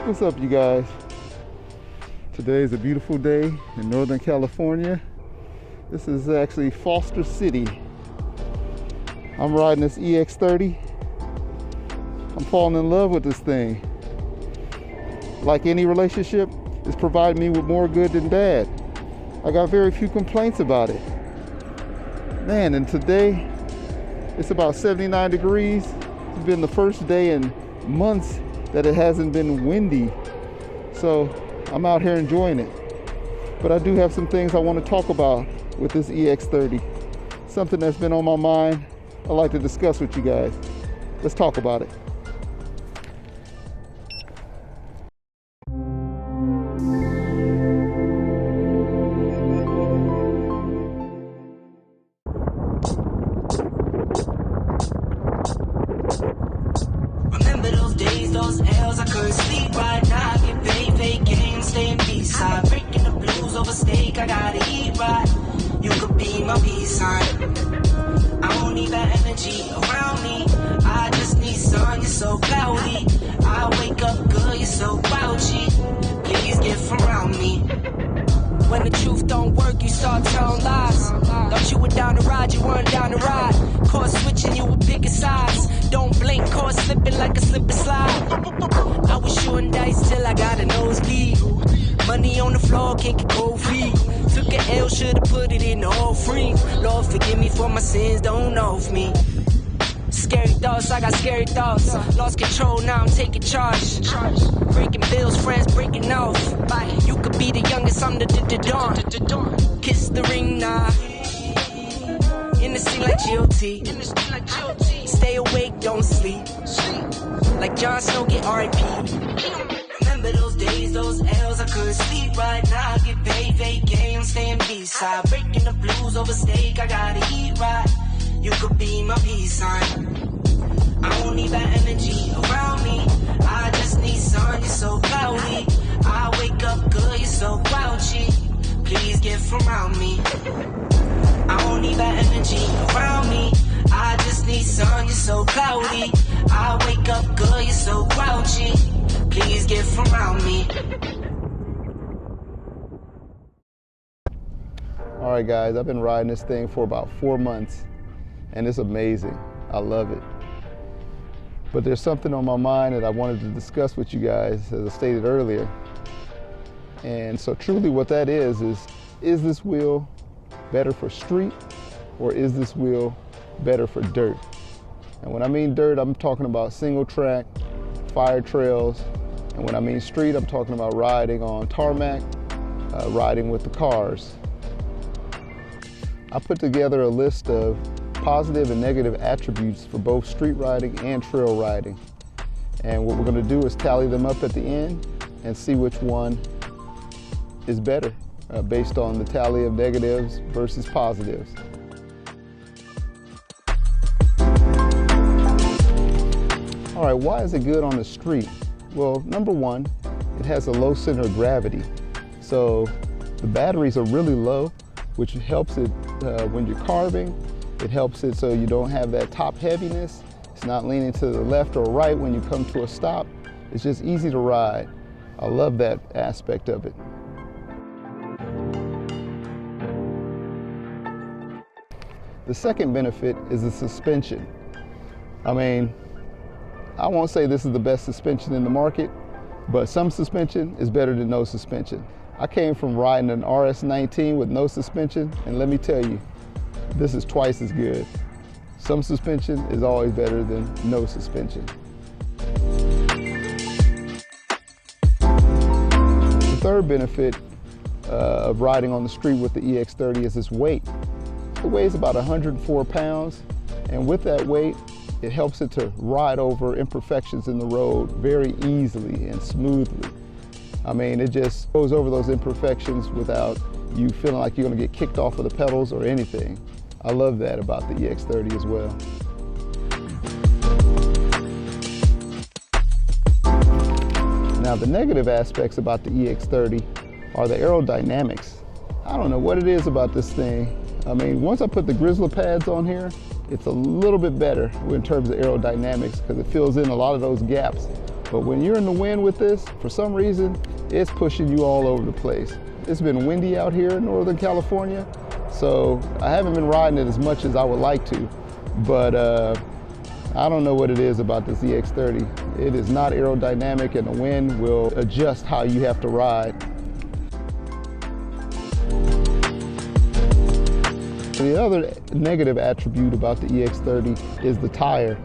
What's up, you guys? Today is a beautiful day in Northern California. This is actually Foster City. I'm riding this EX30. I'm falling in love with this thing. Like any relationship, it's provided me with more good than bad. I got very few complaints about it. Man, and today it's about 79 degrees. It's been the first day in months that it hasn't been windy. So I'm out here enjoying it. But I do have some things I want to talk about with this EX30. Something that's been on my mind I'd like to discuss with you guys. Let's talk about it. Remember those days, those L's, I couldn't sleep right now. I get paid, fake games, staying B-side. Breaking the blues over steak, I gotta eat right. You could be my peace sign. I don't need that energy around me. I just need sun, you're so cloudy. I wake up good, you're so grouchy. Please get from around me. When the truth don't work, you start telling lies. Thought you were down to ride, you weren't down to ride. Caught switching, you were picking sides. Don't blink, caught slipping like a slip and slide. I was shooting dice till I got a nosebleed. Money on the floor, can't get cold feet. Took an L, should've put it in the all free. Lord, forgive me for my sins, don't know of me. Scary thoughts, I got scary thoughts. Lost control, now I'm taking charge. Breaking bills, friends breaking off. You could be the youngest, I'm the dawn. Kiss the ring, nah. In the scene like GOT. Stay awake, don't sleep. Like Jon Snow, get R.I.P. Remember those days, those L's, I couldn't sleep right now. I get paid, fake games, staying B-side. Breaking the blues over steak, I gotta eat right. You could be my peace sign. I don't need that energy around me. I just need sun, you're so cloudy. I wake up good, you're so grouchy. Please get from around me. I don't need that energy around me. I just need sun, you're so cloudy. I wake up good, you're so grouchy. Please get from around me. All right, guys, I've been riding this thing for about 4 months, and it's amazing. I love it. But there's something on my mind that I wanted to discuss with you guys, as I stated earlier. And so truly what that is this wheel better for street, or is this wheel better for dirt? And when I mean dirt, I'm talking about single track, fire trails. And when I mean street, I'm talking about riding on tarmac, riding with the cars. I put together a list of positive and negative attributes for both street riding and trail riding. And what we're going to do is tally them up at the end and see which one is better based on the tally of negatives versus positives. All right, why is it good on the street? Well, number one, it has a low center of gravity. So the batteries are really low, which helps it when you're carving. It helps it so you don't have that top heaviness. It's not leaning to the left or right when you come to a stop. It's just easy to ride. I love that aspect of it. The second benefit is the suspension. I mean, I won't say this is the best suspension in the market, but some suspension is better than no suspension. I came from riding an RS19 with no suspension, and let me tell you, this is twice as good. Some suspension is always better than no suspension. The third benefit of riding on the street with the EX30 is its weight. It weighs about 104 pounds, and with that weight, it helps it to ride over imperfections in the road very easily and smoothly. I mean, it just goes over those imperfections without you feeling like you're going to get kicked off of the pedals or anything. I love that about the EX30 as well. Now, the negative aspects about the EX30 are the aerodynamics. I don't know what it is about this thing. I mean, once I put the Grizzly pads on here, it's a little bit better in terms of aerodynamics because it fills in a lot of those gaps But when you're in the wind with this, for some reason, it's pushing you all over the place. It's been windy out here in Northern California, so I haven't been riding it as much as I would like to, but I don't know what it is about this EX30. It is not aerodynamic, and the wind will adjust how you have to ride. The other negative attribute about the EX30 is the tire.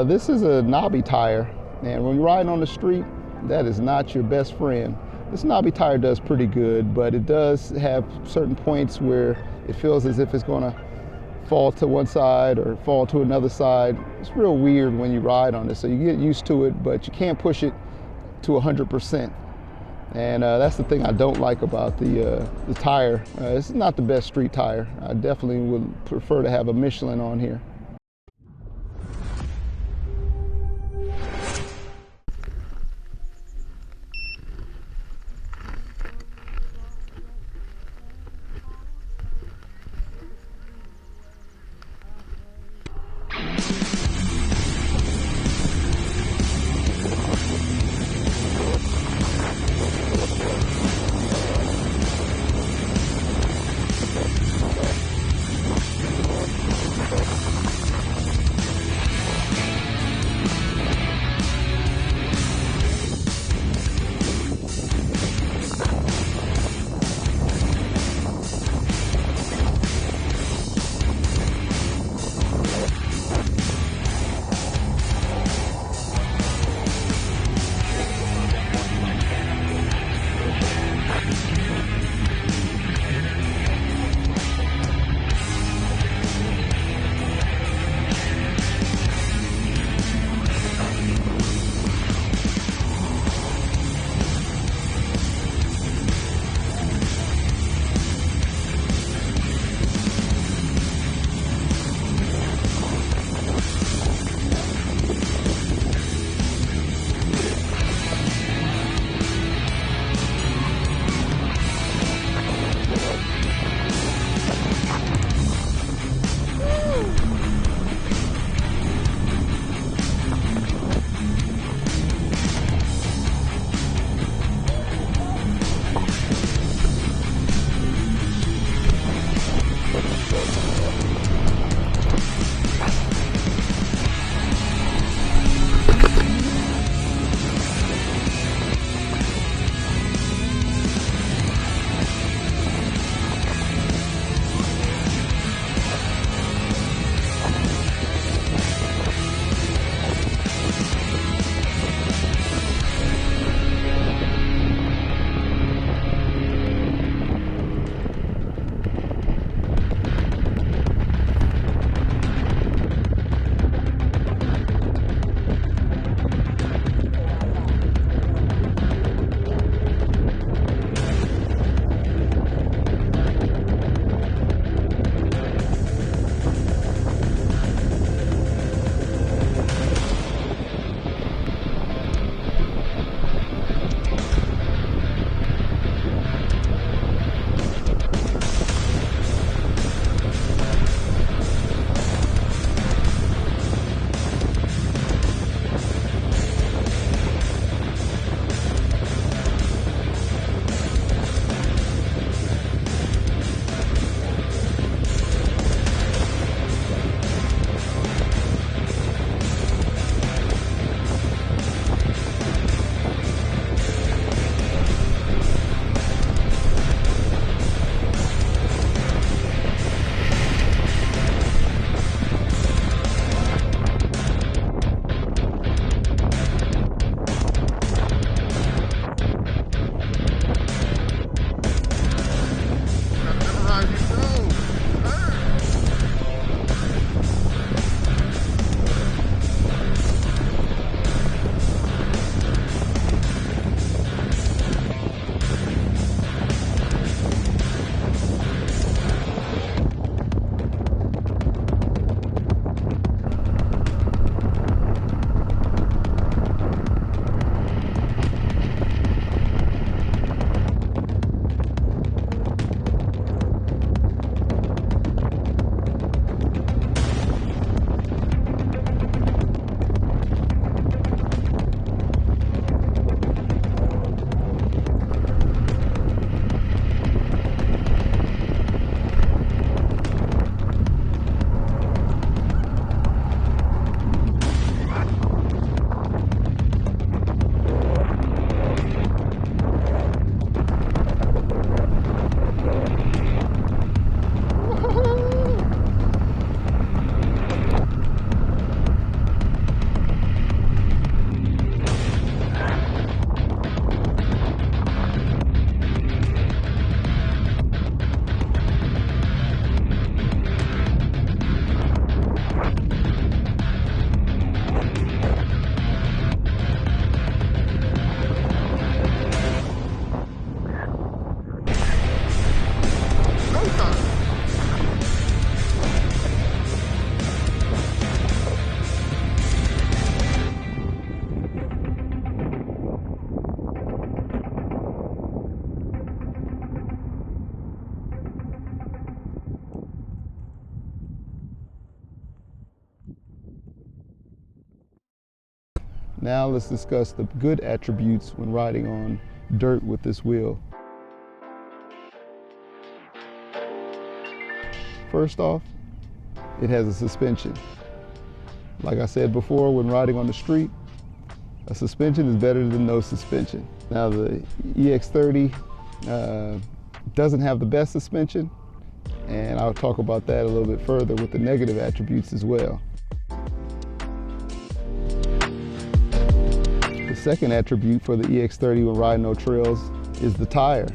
This is a knobby tire, and when you're riding on the street, that is not your best friend. This knobby tire does pretty good, but it does have certain points where it feels as if it's going to fall to one side or fall to another side. It's real weird when you ride on it, so you get used to it, but you can't push it to 100%. And that's the thing I don't like about the tire. It's not the best street tire. I definitely would prefer to have a Michelin on here. Now let's discuss the good attributes when riding on dirt with this wheel. First off, it has a suspension. Like I said before, when riding on the street, a suspension is better than no suspension. Now the EX30 doesn't have the best suspension, and I'll talk about that a little bit further with the negative attributes as well. The second attribute for the EX30 when riding on trails is the tire.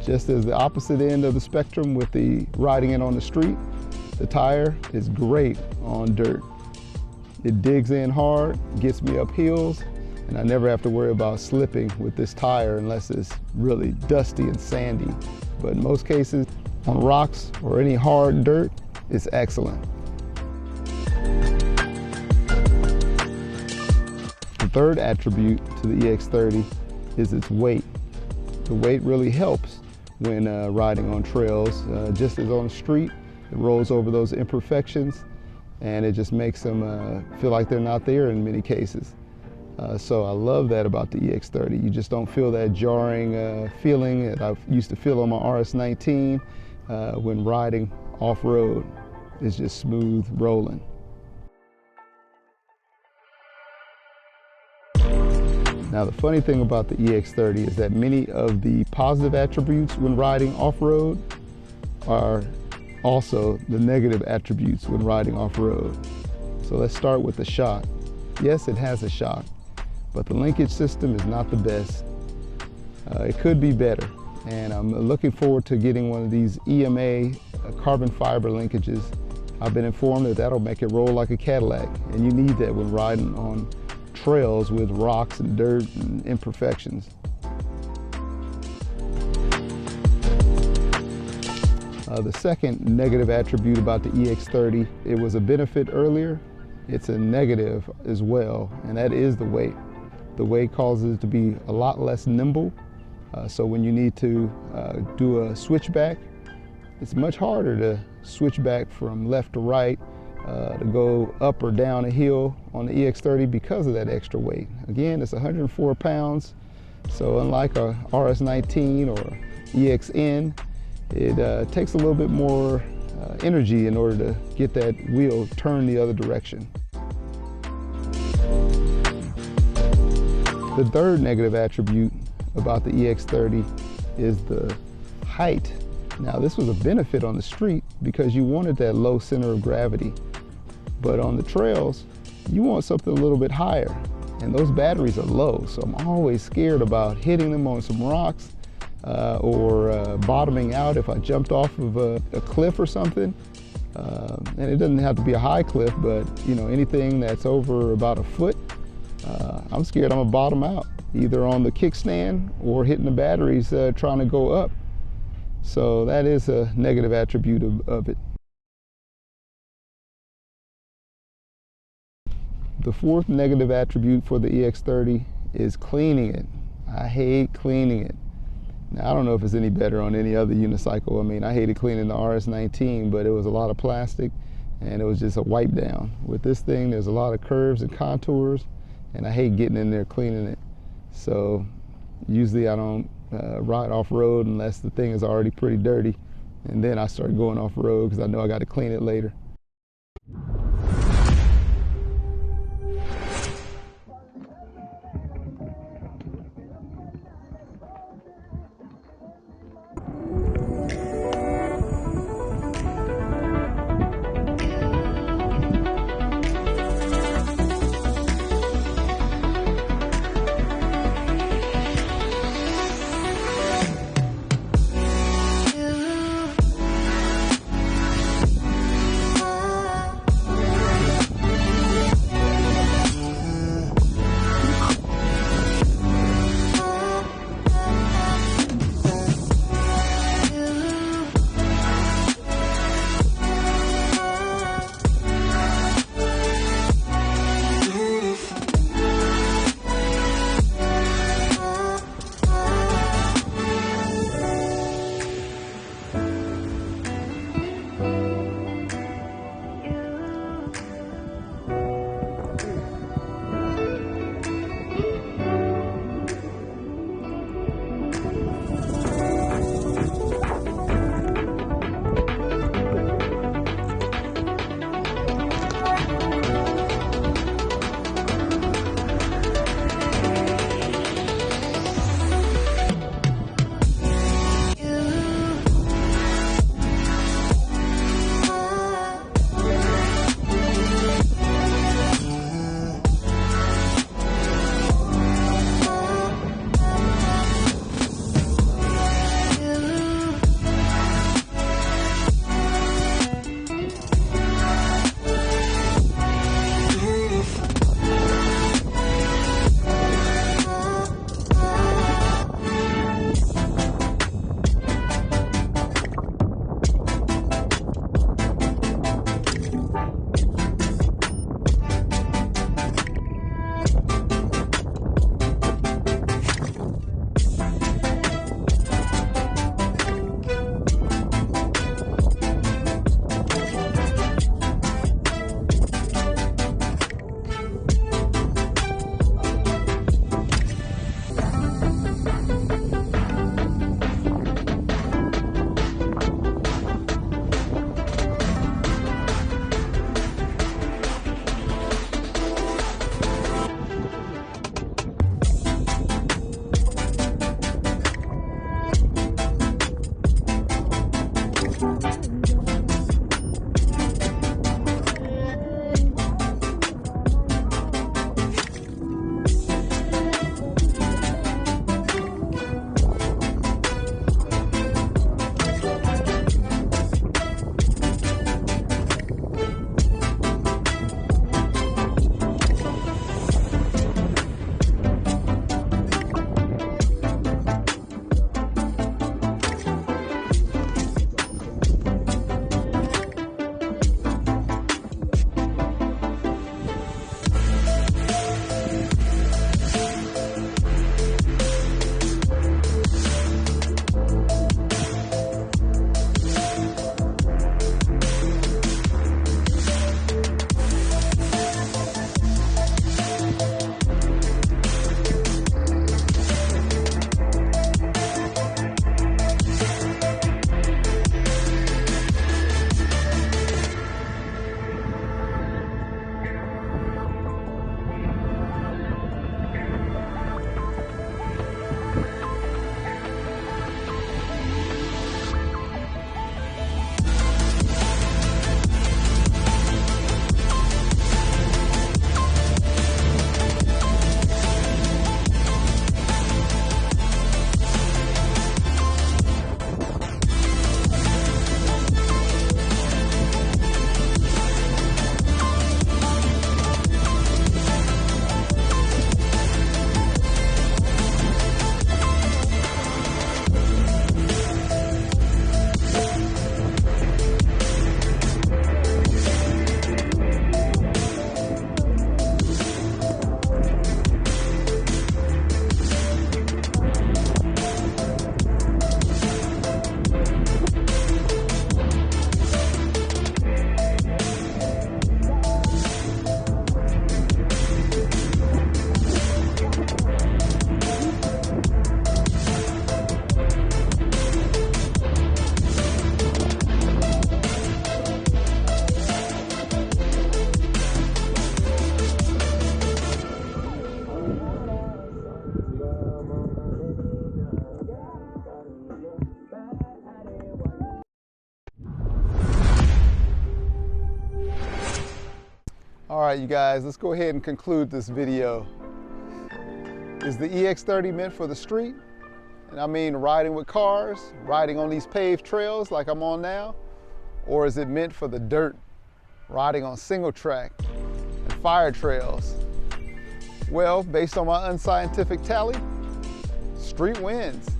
Just as the opposite end of the spectrum with the riding it on the street, the tire is great on dirt. It digs in hard, gets me up hills, and I never have to worry about slipping with this tire unless it's really dusty and sandy. But in most cases, on rocks or any hard dirt, it's excellent. The third attribute to the EX30 is its weight. The weight really helps when riding on trails. Just as on the street, it rolls over those imperfections, and it just makes them feel like they're not there in many cases. So I love that about the EX30. You just don't feel that jarring feeling that I used to feel on my RS19 when riding off-road. It's just smooth rolling. Now the funny thing about the EX30 is that many of the positive attributes when riding off-road are also the negative attributes when riding off-road. So let's start with the shock. Yes, it has a shock, but the linkage system is not the best. It could be better, and I'm looking forward to getting one of these EMA carbon fiber linkages. I've been informed that that'll make it roll like a Cadillac, and you need that when riding on trails with rocks and dirt and imperfections. The second negative attribute about the EX30, it was a benefit earlier, it's a negative as well, and that is the weight. The weight causes it to be a lot less nimble, so when you need to do a switchback, it's much harder to switch back from left to right, to go up or down a hill on the EX30 because of that extra weight. Again, it's 104 pounds, so unlike a RS19 or EXN, it takes a little bit more energy in order to get that wheel turned the other direction. The third negative attribute about the EX30 is the height. Now this was a benefit on the street because you wanted that low center of gravity. But on the trails, you want something a little bit higher. And those batteries are low, so I'm always scared about hitting them on some rocks or bottoming out if I jumped off of a cliff or something. And it doesn't have to be a high cliff, but you know, anything that's over about a foot, I'm scared I'm gonna bottom out, either on the kickstand or hitting the batteries trying to go up. So that is a negative attribute of it. The fourth negative attribute for the EX30 is cleaning it. I hate cleaning it. Now, I don't know if it's any better on any other unicycle. I mean, I hated cleaning the RS19, but it was a lot of plastic and it was just a wipe down. With this thing, there's a lot of curves and contours, and I hate getting in there cleaning it. So usually I don't ride off-road unless the thing is already pretty dirty, and then I start going off-road because I know I got to clean it later. right, you guys, let's go ahead and conclude this video. Is the EX30 meant for the street? And I mean riding with cars, riding on these paved trails like I'm on now? Or is it meant for the dirt, riding on single track and fire trails? Well, based on my unscientific tally, street wins.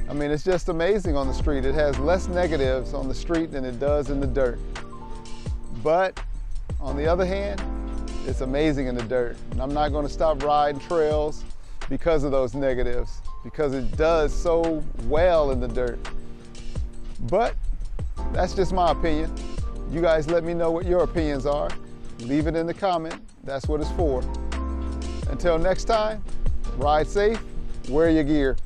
I mean, it's just amazing on the street. It has less negatives on the street than it does in the dirt. But on the other hand, it's amazing in the dirt. And I'm not going to stop riding trails because of those negatives, because it does so well in the dirt. But that's just my opinion. You guys let me know what your opinions are. Leave it in the comment. That's what it's for. Until next time, ride safe, wear your gear.